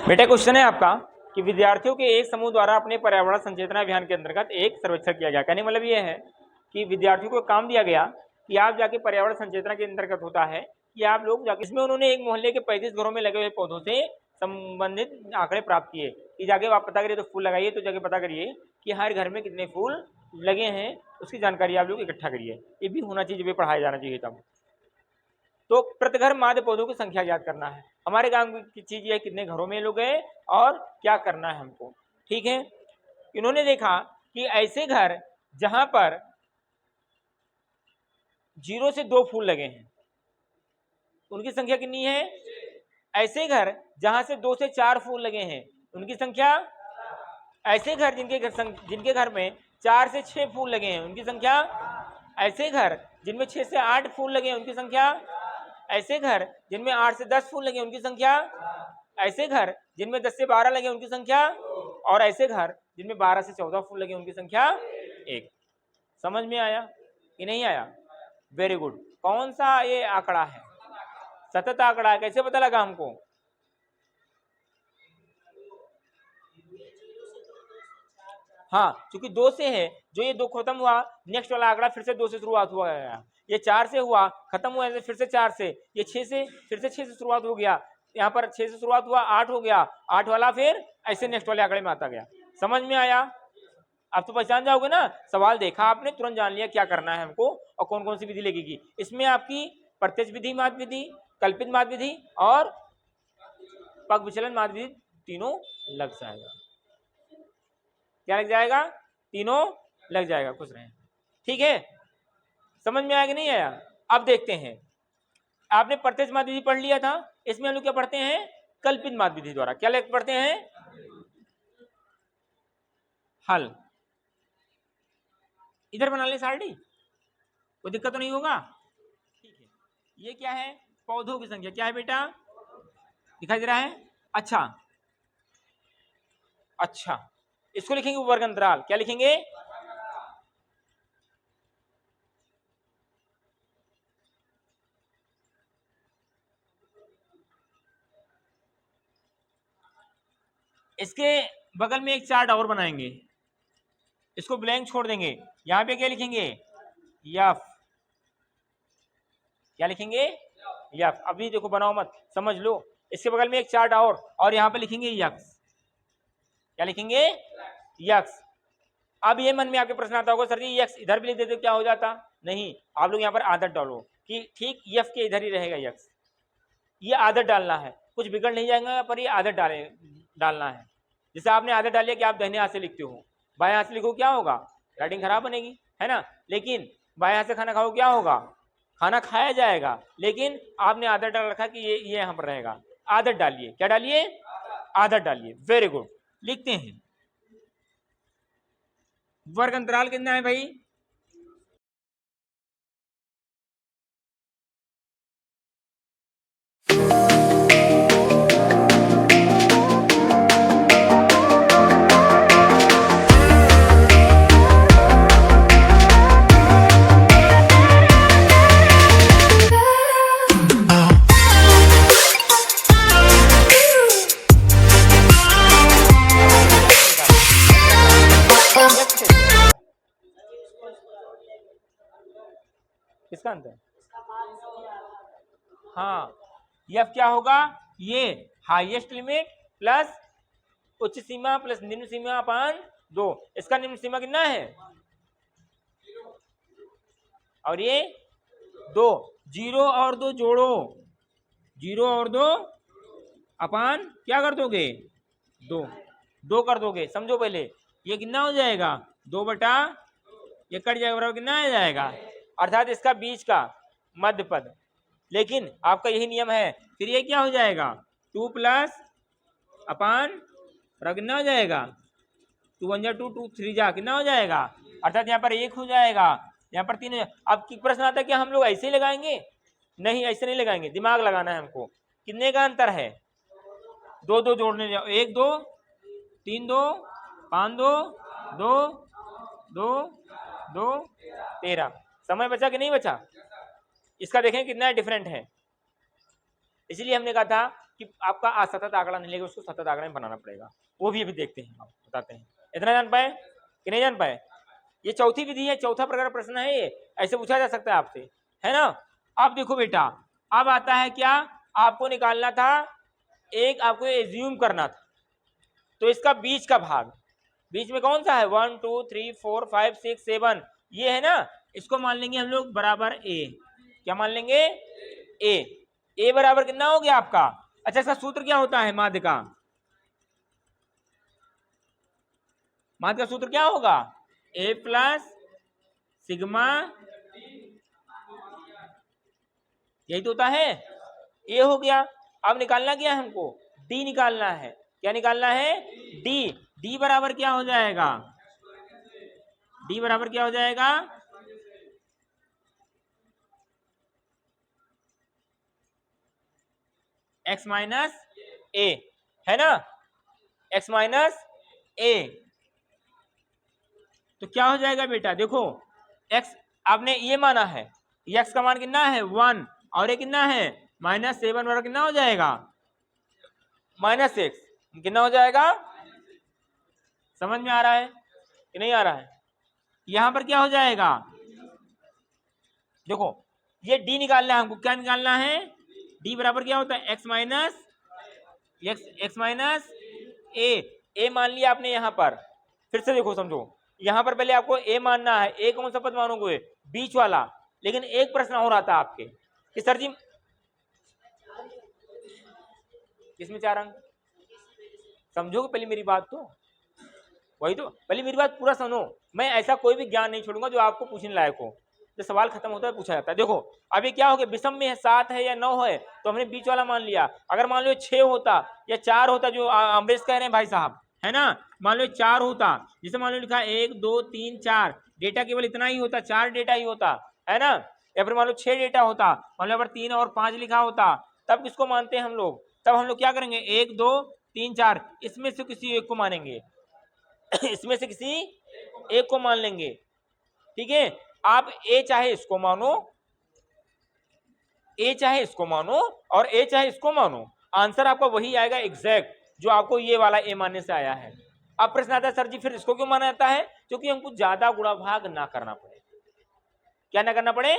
बेटा क्वेश्चन है आपका कि विद्यार्थियों के एक समूह द्वारा अपने पर्यावरण संचेतना अभियान के अंतर्गत एक सर्वेक्षण किया गया। कहने मतलब ये है कि विद्यार्थियों को काम दिया गया कि आप जाके पर्यावरण संचेतना के अंतर्गत होता है कि आप लोग जाके, इसमें उन्होंने एक मोहल्ले के 35 घरों में लगे हुए पौधों से संबंधित आंकड़े प्राप्त किए कि जाके आप पता करिए, तो फूल लगाइए तो जाके पता करिए कि हर घर में कितने फूल लगे हैं, उसकी जानकारी आप लोग इकट्ठा करिए। ये भी होना चाहिए, भी पढ़ाया जाना चाहिए तब। तो प्रति घर माध्य पौधों की संख्या ज्ञात करना है। हमारे गांव की चीज ये कितने घरों में लोग गए और क्या करना है हमको, ठीक है। इन्होंने देखा कि ऐसे घर जहां पर 0 से 2 फूल लगे हैं उनकी संख्या कितनी है। ऐसे घर जहां से 2 से 4 फूल लगे हैं उनकी संख्या। ऐसे घर जिनके घर में 4 से 6 फूल लगे हैं उनकी संख्या। ऐसे घर जिनमें 6 से 8 फूल लगे हैं उनकी संख्या। ऐसे घर जिनमें 8 से 10 फूल लगे उनकी संख्या। ऐसे घर जिनमें 10 से 12 लगे उनकी संख्या। और ऐसे घर जिनमें 12 से 14 फूल लगे उनकी संख्या 1। समझ में आया कि नहीं आया? Very good. कौन सा ये आंकड़ा है? सतत आंकड़ा है। कैसे पता लगा हमको? हाँ, क्योंकि 2 से है, जो ये 2 खत्म हुआ, नेक्स्ट वाला आंकड़ा फिर से 2 से शुरुआत हुआ गया। ये 4 से हुआ, खत्म हुआ है फिर से 4 से, ये 6 से, फिर से 6 से शुरुआत हो गया, यहाँ पर 6 से शुरुआत हुआ, 8 हो गया, 8 वाला फिर ऐसे नेक्स्ट वाले आंकड़े में आता गया। समझ में आया? आप तो पहचान जाओगे ना। सवाल देखा आपने, तुरंत जान लिया क्या करना है हमको और कौन कौन सी विधि लगेगी। इसमें आपकी प्रत्यक्ष विधि, माध्य विधि, कल्पित माध्य विधि और पग विचलन माध्य विधि तीनों लग जाएगा। क्या लग जाएगा? तीनों लग जाएगा। खुश रहें, ठीक है। समझ में आया कि नहीं आया? अब देखते हैं, आपने प्रत्यक्ष माध्य विधि पढ़ लिया था, इसमें हम लोग क्या पढ़ते हैं? कल्पित माध्य विधि द्वारा क्या पढ़ते हैं? हल। इधर बना ले सारडी, कोई दिक्कत तो नहीं होगा, ठीक है। ये क्या है? पौधों की संख्या। क्या है बेटा? दिखाई दे रहा है? अच्छा अच्छा, इसको लिखेंगे वर्ग अंतराल। क्या लिखेंगे? इसके बगल में एक चार्ट और बनाएंगे, इसको ब्लैंक छोड़ देंगे। यहां पे क्या लिखेंगे? यफ। क्या लिखेंगे? यफ। अभी देखो, बनाओ मत, समझ लो। इसके बगल में एक चार्ट और यहां पे लिखेंगे यक्स। क्या लिखेंगे? यक्स। अब ये मन में आपके प्रश्न आता होगा, सर जी यक्स इधर भी लिख देते क्या हो जाता? नहीं, आप लोग यहाँ पर आदत डालो कि ठीक यफ के इधर ही रहेगा यक्स। ये आदत डालना है, कुछ बिगड़ नहीं जाएगा, पर ये आदत डालना है। जैसे आपने आदत डाली कि आप दाहिने हाथ से लिखते हो, बाएं हाथ से लिखो क्या होगा? राइटिंग खराब बनेगी, है ना। लेकिन बाएं हाथ से खाना खाओ क्या होगा? खाना खाया जाएगा। लेकिन आपने आदत डाल रखा कि ये यहाँ पर रहेगा। आदत डालिए। क्या डालिए? आदत डालिए। Very good. लिखते हैं, वर्ग अंतराल कितना है भाई? किसका अंतर? हाँ, यह क्या होगा? ये हाईएस्ट लिमिट प्लस उच्च सीमा प्लस निम्न सीमा अपान 2। इसका निम्न सीमा कितना है? और ये 2। 0 और 2 जोड़ो, 0 और 2 अपान क्या कर दोगे? 2 कर दोगे। समझो पहले, ये कितना हो जाएगा? 2 बटा, ये कट जाएगा, बराबर कितना आ जाएगा? अर्थात इसका बीच का मध्य पद। लेकिन आपका यही नियम है, फिर ये क्या हो जाएगा? 2 प्लस अपान कितना हो जाएगा? 2 1 जा 2, 2 3 जा कितना हो जाएगा? अर्थात यहाँ पर 1 हो जाएगा, यहाँ पर 3 हो जाएगा। अब प्रश्न आता है कि हम लोग ऐसे ही लगाएंगे? नहीं, ऐसे नहीं लगाएंगे, दिमाग लगाना है हमको। कितने का अंतर है? 2 2 जोड़ने जाओ, 1 2 3 2 5 2 2 2 2 13। समय बचा कि नहीं बचा? इसका देखें कितना डिफरेंट है। इसलिए हमने कहा था कि आपका असतत आंकड़ा नहीं लेगा, उसको सतत आंकड़ा में बनाना पड़ेगा। वो भी अभी देखते हैं, आप बताते हैं। इतना जान पाए कि नहीं जान पाए? ये चौथी विधि है, चौथा प्रकार का प्रश्न है, ये ऐसे पूछा जा सकता है आपसे, है ना। अब देखो बेटा, अब आता है क्या, आपको निकालना था, एक आपको एज्यूम करना था, तो इसका बीच का भाग, बीच में कौन सा है, 1 2 3 4 5 6 7, ये है ना, इसको मान लेंगे हम लोग बराबर ए। क्या मान लेंगे? ए बराबर कितना हो गया आपका? अच्छा, इसका सूत्र क्या होता है माध्य का? माध्य का सूत्र क्या होगा? ए प्लस सिग्मा, यही तो होता है। ए हो गया। अब निकालना क्या है हमको? डी निकालना है। क्या निकालना है? डी। डी बराबर क्या हो जाएगा? डी बराबर क्या हो जाएगा? एक्स माइनस ए, है ना, एक्स माइनस ए। तो क्या हो जाएगा बेटा, देखो एक्स आपने ये माना है, एक्स का मान कितना है 1, और ये कितना है -7 बराबर कितना हो जाएगा? -6। कितना हो जाएगा? समझ में आ रहा है कि नहीं आ रहा है? यहां पर क्या हो जाएगा? देखो ये डी निकालना है हमको। क्या निकालना है? डी बराबर क्या होता है? एक्स माइनस ए मान लिया आपने। यहां पर फिर से देखो, समझो, यहां पर पहले आपको ए मानना है। ए कौन सा पद मानोगे? बीच वाला। लेकिन एक प्रश्न और आता है आपके कि सर जी किसमें 4 अंक? समझोगे पहले मेरी बात, तो वही तो, पहले मेरी बात पूरा सुनो। मैं ऐसा कोई भी ज्ञान नहीं छोड़ूंगा जो आपको पूछने लायक हो। जब सवाल खत्म होता है पूछा जाता है। देखो अभी क्या हो गया, विषम में है, 7 है या 9 है, तो हमने बीच वाला मान लिया। अगर मान लो 6 होता या 4 होता, जो अमरीश कह रहे हैं भाई साहब, है ना, मान लो 4 होता, जिसे मान लो लिखा 1 2 3 4, डेटा केवल इतना ही होता, 4 डेटा ही होता, है ना। या फिर मान लो 6 डेटा होता, मान लो अगर 3 और 5 लिखा होता, तब किसको मानते हैं हम लोग? तब हम लोग क्या करेंगे? 1 2 3 4, इसमें से किसी एक को मानेंगे इसमें से किसी एक को मान लेंगे, ठीक है। आप ए चाहे इसको मानो, ए चाहे इसको मानो, और ए चाहे इसको मानो, आंसर आपका वही आएगा एग्जैक्ट, जो आपको ये वाला ए मानने से आया है। अब प्रश्न आता है, सर जी फिर इसको क्यों माना जाता है? क्योंकि हमको ज्यादा गुणा भाग ना करना पड़े। क्या ना करना पड़े?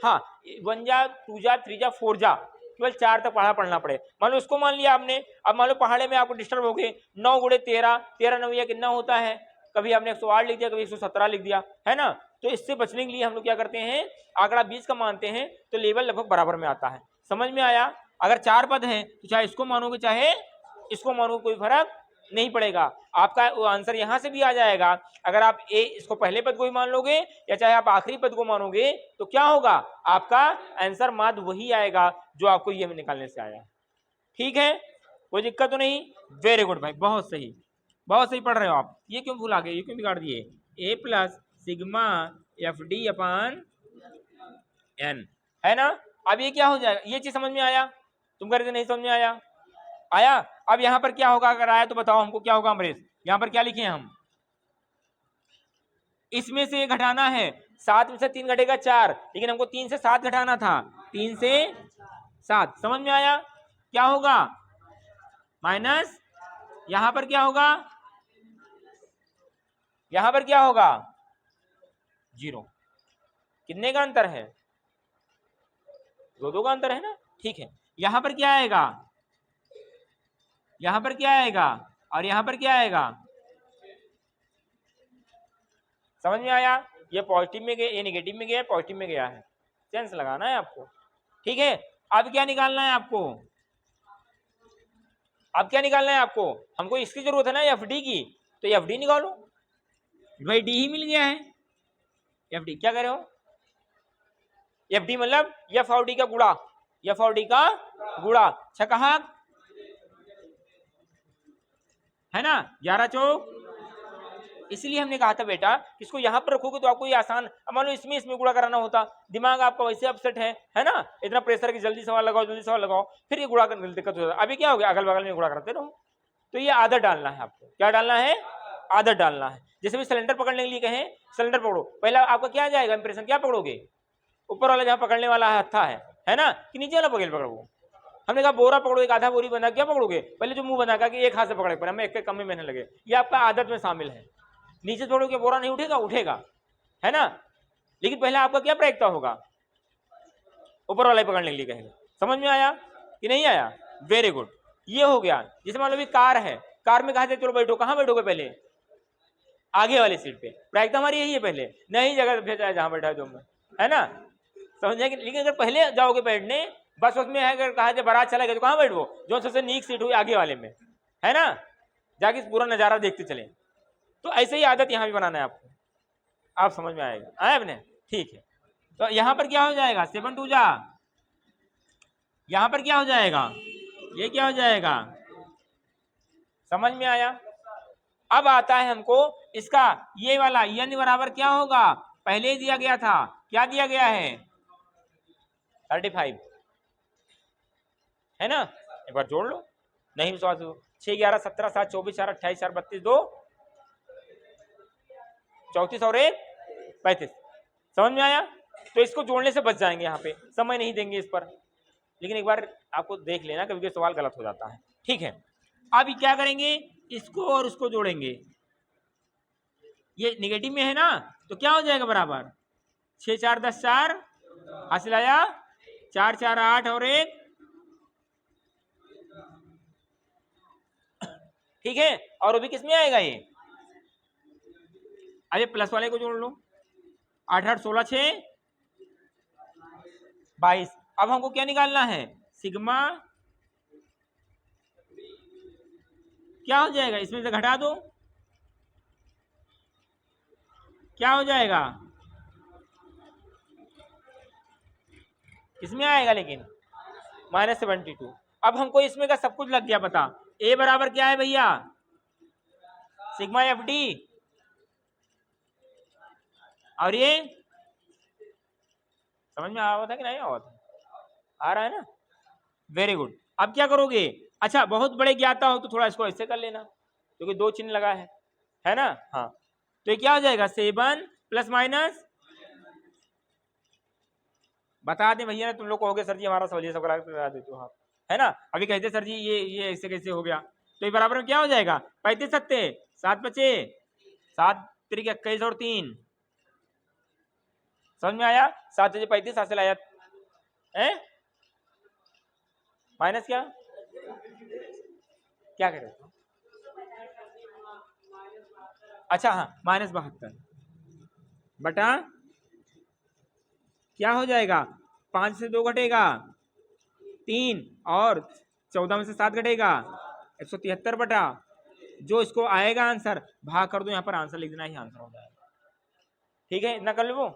हाँ, 1 जा 2 जा 3 जा 4 जा, केवल 4 तक पढ़ना पड़े। मान लो इसको मान लिया आपने। अब मान लो पहाड़े में आपको डिस्टर्ब हो गए, 9 गुणे 13, 13 9 कितना होता है? कभी आपने 108 लिख दिया, कभी 117 लिख दिया, है ना। तो इससे बचने के लिए हम लोग क्या करते हैं, आंकड़ा 20 का मानते हैं, तो लेवल लगभग बराबर में आता है। समझ में आया? अगर 4 पद हैं तो चाहे इसको मानोगे चाहे इसको मानोगे, कोई फर्क नहीं पड़ेगा। आपका आंसर यहां से भी आ जाएगा। अगर आप ए इसको पहले पद को ही मान लोगे या चाहे आप आखिरी पद को मानोगे, तो क्या होगा? आपका आंसर मात्र वही आएगा जो आपको ये निकालने से आया। ठीक है, कोई दिक्कत तो नहीं? वेरी गुड भाई, बहुत सही, बहुत सही पढ़ रहे हो आप। ये क्यों भूल गए, ये क्यों बिगाड़ दिए? ए प्लस सिग्मा एफ डी अपान एन, है ना। अब ये क्या हो जाएगा? ये चीज समझ में आया? तुम कह रहे थे नहीं समझ में आया, आया। अब यहां पर क्या होगा? अगर आया तो बताओ हमको क्या होगा अमरीश? यहां पर क्या लिखे हैं हम? इसमें से घटाना है, 7 में से 3 घटेगा 4, लेकिन हमको 3 से 7 घटाना था, 3 से 7। समझ में आया? क्या होगा? माइनस, यहां पर क्या होगा? यहां पर क्या होगा? 0। कितने का अंतर है? 2 का अंतर है ना। ठीक है, यहां पर क्या आएगा? यहां पर क्या आएगा? और यहां पर क्या आएगा? समझ में आया? ये पॉजिटिव में गया, ये नेगेटिव में गया, पॉजिटिव में गया है। सेंस लगाना है आपको, ठीक है। अब क्या निकालना है आपको? अब क्या निकालना है आपको? हमको इसकी जरूरत है ना एफ डी की, तो एफ डी निकालो भाई। डी ही मिल गया है, एफ डी। क्या कह रहे हो? एफ डी मतलब एफ और डी का गुणा, एफ और डी का गुणा, छकहाक, है ना, 11 चौक। इसलिए हमने कहा था बेटा, इसको यहाँ पर रखोगे तो आपको ये आसान, मान लो इसमें गुणा कराना होता, दिमाग आपका वैसे अपसेट है ना, इतना प्रेशर की जल्दी सवाल लगाओ, जल्दी सवाल लगाओ, फिर ये गुणा करने में दिक्कत हो जाता है। अभी क्या हो गया? अगल बगल में गुणा करते रहो। तो ये आदत डालना है आपको। क्या डालना है? आदत डालना है। जैसे भी सिलेंडर पकड़ने के लिए कहें, सिलेंडर पकड़ो, पहला आपका क्या जाएगा इंप्रेशन? क्या पकड़ोगे? ऊपर वाला जहाँ पकड़ने वाला हत्था है ना, कि नीचे वाला पकड़ो? हमने कहा बोरा पकड़ो, एक आधा बोरी बना, क्या पकड़ोगे? पहले जो मुंह बना का कि एक हाथ से पकड़े पर हमें एक कम में महीने लगे, ये आपका आदत में शामिल है। नीचे पकड़ोगे बोरा नहीं उठेगा, उठेगा, है ना, लेकिन पहले आपका क्या प्रयत्न होगा? ऊपर वाला ही पकड़ने के लिए कहेगा। समझ में आया कि नहीं आया? Very good. ये हो गया। जैसे मान लो भी कार है, कार में कहा जाए चलो बैठो, कहाँ बैठोगे? पहले आगे वाली सीट पे। प्रयत्न हमारी यही है, पहले नई जगह भेजा है जहां बैठा जो मैं, है ना, समझे? लेकिन अगर पहले जाओगे बैठने, बस उसमें है, अगर कहा जाए बारात चला गया तो कहाँ बैठो? जो सबसे नीक सीट हुई आगे वाले में, है ना, जाके पूरा नजारा देखते चले। तो ऐसे ही आदत यहाँ भी बनाना है आपको, आप समझ में आएगा। आया आपने? ठीक है। तो यहाँ पर क्या हो जाएगा? 7 2 जा, यहाँ पर क्या हो जाएगा? ये क्या हो जाएगा? समझ में आया? अब आता है हमको इसका ये वाला n बराबर क्या होगा? पहले ही दिया गया था, क्या दिया गया है? 35, है ना? एक बार जोड़ लो, नहीं विश्वास हो। 6 11 17 7 24 4 28 4 32 2 34 और 1 35। समझ में आया? तो इसको जोड़ने से बच जाएंगे, यहाँ पे समय नहीं देंगे इस पर, लेकिन एक बार आपको देख लेना, कभी कभी सवाल गलत हो जाता है। ठीक है, अब क्या करेंगे? इसको और उसको जोड़ेंगे। ये निगेटिव में है ना, तो क्या हो जाएगा? बराबर 6 4 10 4 हासिल आया 4 4 8 और 1, ठीक है। और वो भी किस में आएगा? ये अरे प्लस वाले को जोड़ लो, 8 8 16 6 22। अब हमको क्या निकालना है? सिग्मा क्या हो जाएगा? इसमें से घटा दो, क्या हो जाएगा? इसमें आएगा लेकिन -72। अब हमको इसमें का सब कुछ लग गया पता। ए बराबर क्या है भैया? सिग्मा एफ डी, और ये समझ में आ रहा था कि नहीं आ रहा था? आ रहा है ना? Very good. अब क्या करोगे? अच्छा, बहुत बड़े ज्ञाता हो तो थोड़ा इसको ऐसे कर लेना, क्योंकि 2 चिन्ह लगा है ना? हाँ, तो ये क्या हो जाएगा? 7 प्लस माइनस, बता दें भैया, तुम लोग कहोगे सर जी हमारा समझिए सब करा देते हो आप, है ना? अभी कहते सर जी ये ऐसे कैसे हो गया? तो ये बराबर में क्या हो जाएगा? 35 सत्ते 7 बचे 7 3 21 और 3। समझ में आया? 7 35 हासिल आया है, माइनस क्या क्या कह रहे हो? अच्छा हाँ, -72 बटा क्या हो जाएगा? 5 से 2 घटेगा 3, और 14 में से 7 घटेगा 173 बटा, जो इसको आएगा आंसर भाग कर दो, यहाँ पर आंसर लिख देना ही आंसर हो जाएगा। ठीक है, इतना कर लो।